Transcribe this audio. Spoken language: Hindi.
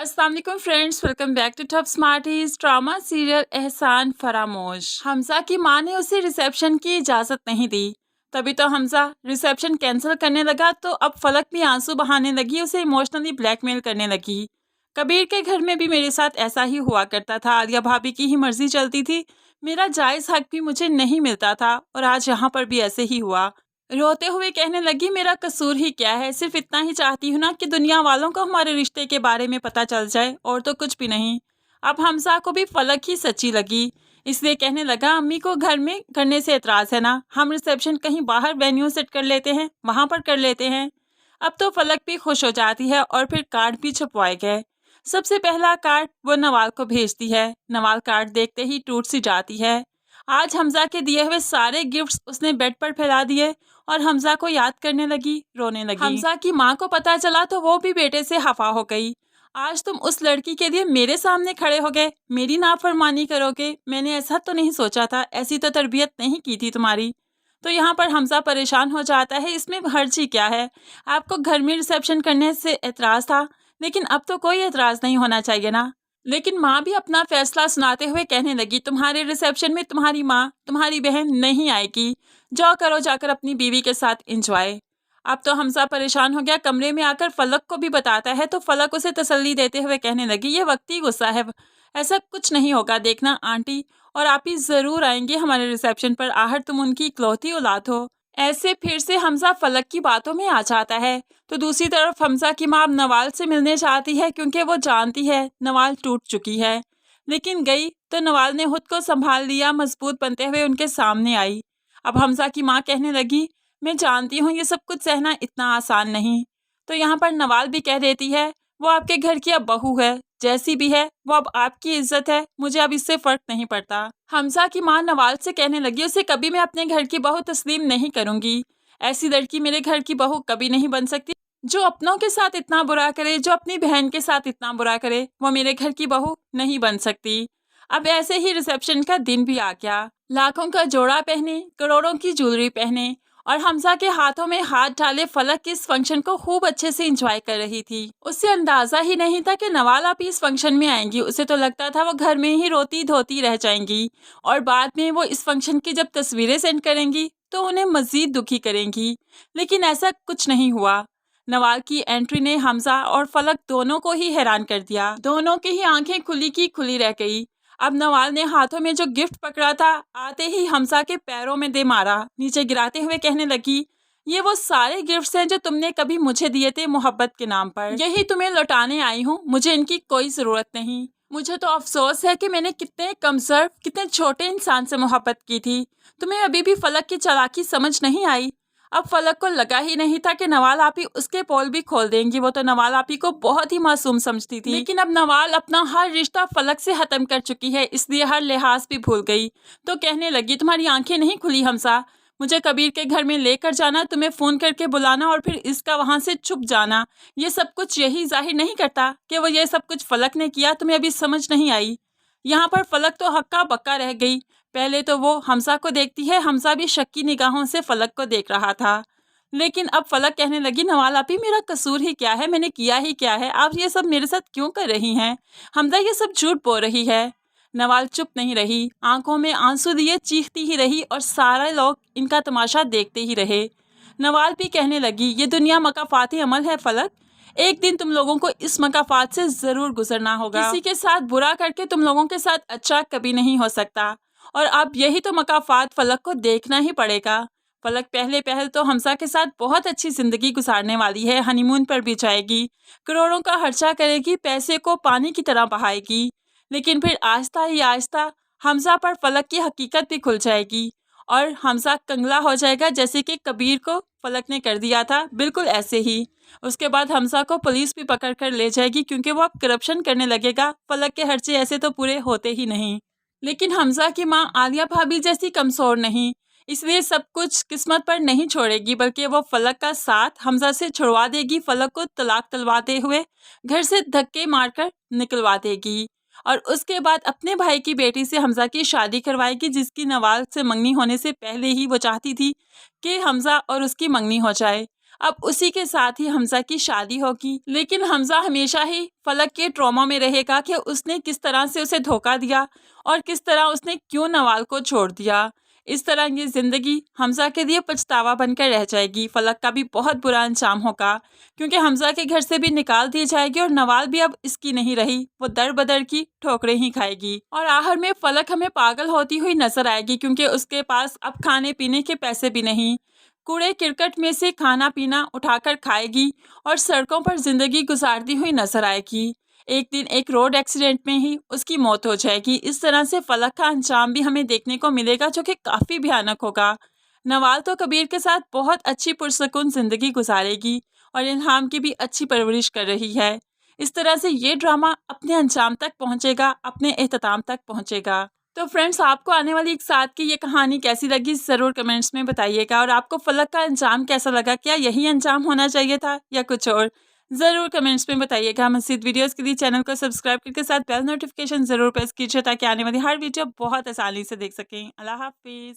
अस्सलाम वालेकुम friends, welcome back to Top Smarties. Drama serial Ehsaan Faramosh. Hamza की मां ने उसे रिसेप्शन की इजाज़त नहीं दी, तभी तो हमजा रिसेप्शन कैंसिल करने लगा। तो अब फलक भी आंसू बहाने लगी, उसे इमोशनली ब्लैकमेल करने लगी। कबीर के घर में भी मेरे साथ ऐसा ही हुआ करता था, आलिया भाभी की ही मर्जी चलती थी, मेरा जायज़ हक भी मुझे नहीं मिलता था, और आज यहाँ पर भी ऐसे ही हुआ। रोते हुए कहने लगी, मेरा कसूर ही क्या है, सिर्फ इतना ही चाहती हूँ ना कि दुनिया वालों को हमारे रिश्ते के बारे में पता चल जाए, और तो कुछ भी नहीं। अब हमजा को भी फलक ही सच्ची लगी, इसलिए कहने लगा, अम्मी को घर में करने से एतराज़ है ना, हम रिसेप्शन कहीं बाहर वेन्यू सेट कर लेते हैं, वहाँ पर कर लेते हैं। अब तो फलक भी खुश हो जाती है और फिर कार्ड भी छपवाए गए। सबसे पहला कार्ड वो नवाल को भेजती है। नवाल कार्ड देखते ही टूट सी जाती है। आज हमजा के दिए हुए सारे गिफ्ट्स उसने बेड पर फैला दिए और हमजा को याद करने लगी, रोने लगी। हमजा की माँ को पता चला तो वो भी बेटे से खफा हो गई। आज तुम उस लड़की के लिए मेरे सामने खड़े हो गए, मेरी नाफरमानी करोगे? मैंने ऐसा तो नहीं सोचा था, ऐसी तो तरबियत नहीं की थी तुम्हारी। तो यहाँ पर हमजा परेशान हो जाता है, इसमें हर्जी क्या है? आपको घर में रिसेप्शन करने से एतराज़ था, लेकिन अब तो कोई एतराज़ नहीं होना चाहिए ना। लेकिन माँ भी अपना फैसला सुनाते हुए कहने लगी, तुम्हारे रिसेप्शन में तुम्हारी माँ तुम्हारी बहन नहीं आएगी, जाओ करो जाकर अपनी बीवी के साथ एंजॉय। अब तो हमजा परेशान हो गया, कमरे में आकर फलक को भी बताता है तो फलक उसे तसल्ली देते हुए कहने लगी, ये वक्ती गुस्सा है, ऐसा कुछ नहीं होगा, देखना आंटी और आप ही ज़रूर आएंगे हमारे रिसेप्शन पर, आहर तुम उनकी इकलौती औलाद हो। ऐसे फिर से हमजा फलक की बातों में आ जाता है। तो दूसरी तरफ हमजा की माँ अब नवाल से मिलने चाहती है, क्योंकि वो जानती है नवाल टूट चुकी है। लेकिन गई तो नवाल ने खुद को संभाल लिया, मजबूत बनते हुए उनके सामने आई। अब हमजा की माँ कहने लगी, मैं जानती हूँ ये सब कुछ सहना इतना आसान नहीं। तो यहाँ पर नवाल भी कह देती है, वो आपके घर की अब बहू है, जैसी भी है वो अब आपकी इज्जत है, मुझे अब इससे फर्क नहीं पड़ता। हमजा की माँ नवाल से कहने लगी, उसे कभी मैं अपने घर की बहू तस्लीम नहीं करूंगी। ऐसी लड़की मेरे घर की बहू कभी नहीं बन सकती, जो अपनों के साथ इतना बुरा करे, जो अपनी बहन के साथ इतना बुरा करे, वो मेरे घर की बहू नहीं बन सकती। अब ऐसे ही रिसेप्शन का दिन भी आ गया। लाखों का जोड़ा पहने, करोड़ों की ज्वेलरी पहने और हमजा के हाथों में हाथ डाले फलक इस फंक्शन को खूब अच्छे से एंजॉय कर रही थी। उसे अंदाजा ही नहीं था कि नवाल आप इस फंक्शन में आएंगी। उसे तो लगता था वो घर में ही रोती धोती रह जाएंगी और बाद में वो इस फंक्शन की जब तस्वीरें सेंड करेंगी तो उन्हें मजीद दुखी करेंगी। लेकिन ऐसा कुछ नहीं हुआ। नवाल की एंट्री ने हमजा और फलक दोनों को ही हैरान कर दिया। दोनों की ही आंखें खुली की खुली रह गई। अब नवाल ने हाथों में जो गिफ्ट पकड़ा था, आते ही हमजा के पैरों में दे मारा, नीचे गिराते हुए कहने लगी, ये वो सारे गिफ्ट्स हैं जो तुमने कभी मुझे दिए थे मोहब्बत के नाम पर, यही तुम्हें लौटाने आई हूँ, मुझे इनकी कोई ज़रूरत नहीं। मुझे तो अफसोस है कि मैंने कितने कमजोर, कितने छोटे इंसान से मोहब्बत की थी। तुम्हें अभी भी फलक की चालाकी समझ नहीं आई। अब फलक को लगा ही नहीं था कि नवाल आपी उसके पोल भी खोल देंगी। वो तो नवाल आपी को बहुत ही मासूम समझती थी, लेकिन अब नवाल अपना हर रिश्ता फलक से खत्म कर चुकी है, इसलिए हर लिहाज भी भूल गई। तो कहने लगी, तुम्हारी आंखें नहीं खुली हमजा, मुझे कबीर के घर में लेकर जाना, तुम्हें फ़ोन करके बुलाना और फिर इसका वहाँ से छुप जाना, ये सब कुछ यही जाहिर नहीं करता कि वो ये सब कुछ फलक ने किया? तुम्हें अभी समझ नहीं आई? यहाँ पर फलक तो हक्का बक्का रह गई। पहले तो वो हमजा को देखती है, हमजा भी शक की निगाहों से फलक को देख रहा था। लेकिन अब फलक कहने लगी, नवाल आपी मेरा कसूर ही क्या है, मैंने किया ही क्या है, आप ये सब मेरे साथ क्यों कर रही हैं? हमजा ये सब झूठ बोल रही है। नवाल चुप नहीं रही, आंखों में आंसू लिए चीखती ही रही और सारे लोग इनका तमाशा देखते ही रहे। नवाल भी कहने लगी, ये दुनिया मकाफाती अमल है फलक, एक दिन तुम लोगों को इस मकाफात से ज़रूर गुजरना होगा। किसी के साथ बुरा करके तुम लोगों के साथ अच्छा कभी नहीं हो सकता, और अब यही तो मकाफात फलक को देखना ही पड़ेगा। फलक पहले पहल तो हमजा के साथ बहुत अच्छी ज़िंदगी गुजारने वाली है, हनीमून पर भी जाएगी, करोड़ों का खर्चा करेगी, पैसे को पानी की तरह बहाएगी। लेकिन फिर आहिस्ता ही आहिस्ता हमजा पर फलक की हकीकत भी खुल जाएगी और हमजा कंगला हो जाएगा, जैसे कि कबीर को फलक ने कर दिया था, बिल्कुल ऐसे ही। उसके बाद हमजा को पुलिस भी पकड़ कर ले जाएगी, क्योंकि वो अब करप्शन करने लगेगा। फलक के खर्चे ऐसे तो पूरे होते ही नहीं। लेकिन हमजा की माँ आलिया भाभी जैसी कमज़ोर नहीं, इसलिए सब कुछ किस्मत पर नहीं छोड़ेगी, बल्कि वो फलक का साथ हमजा से छुड़वा देगी, फलक को तलाक दिलवाते हुए घर से धक्के मारकर निकलवा देगी और उसके बाद अपने भाई की बेटी से हमजा की शादी करवाएगी, जिसकी नवाल से मंगनी होने से पहले ही वो चाहती थी कि हमजा और उसकी मंगनी हो जाए। अब उसी के साथ ही हमजा की शादी होगी। लेकिन हमजा हमेशा ही फलक के ट्रॉमा में रहेगा कि उसने किस तरह से उसे धोखा दिया और किस तरह उसने क्यों नवाल को छोड़ दिया। इस तरह ये जिंदगी हमजा के लिए पछतावा बनकर रह जाएगी। फलक का भी बहुत बुरा अंजाम होगा क्योंकि हमजा के घर से भी निकाल दी जाएगी और नवाल भी अब इसकी नहीं रही, वो दर बदर की ठोकरें ही खाएगी। और आखिर में फलक हमें पागल होती हुई नजर आएगी क्योंकि उसके पास अब खाने पीने के पैसे भी नहीं। कूड़े किरकट में से खाना पीना उठाकर खाएगी और सड़कों पर जिंदगी गुजारती हुई नजर आएगी। एक दिन एक रोड एक्सीडेंट में ही उसकी मौत हो जाएगी। इस तरह से फलक का अंजाम भी हमें देखने को मिलेगा जो कि काफ़ी भयानक होगा। नवाल तो कबीर के साथ बहुत अच्छी पुरसकून जिंदगी गुजारेगी और इल्हाम की भी अच्छी परवरिश कर रही है। इस तरह से ये ड्रामा अपने अंजाम तक पहुंचेगा, अपने एहतमाम तक पहुंचेगा। तो फ्रेंड्स, आपको आने वाली एक साथ की ये कहानी कैसी लगी ज़रूर कमेंट्स में बताइएगा। और आपको फलक का अंजाम कैसा लगा, क्या यही अंजाम होना चाहिए था या कुछ और, ज़रूर कमेंट्स में बताइएगा। मज़ीद वीडियोस के लिए चैनल को सब्सक्राइब करके साथ बेल नोटिफिकेशन ज़रूर प्रेस कीजिए ताकि आने वाली हर वीडियो बहुत आसानी से देख सकें। अल्लाह हाफिज़।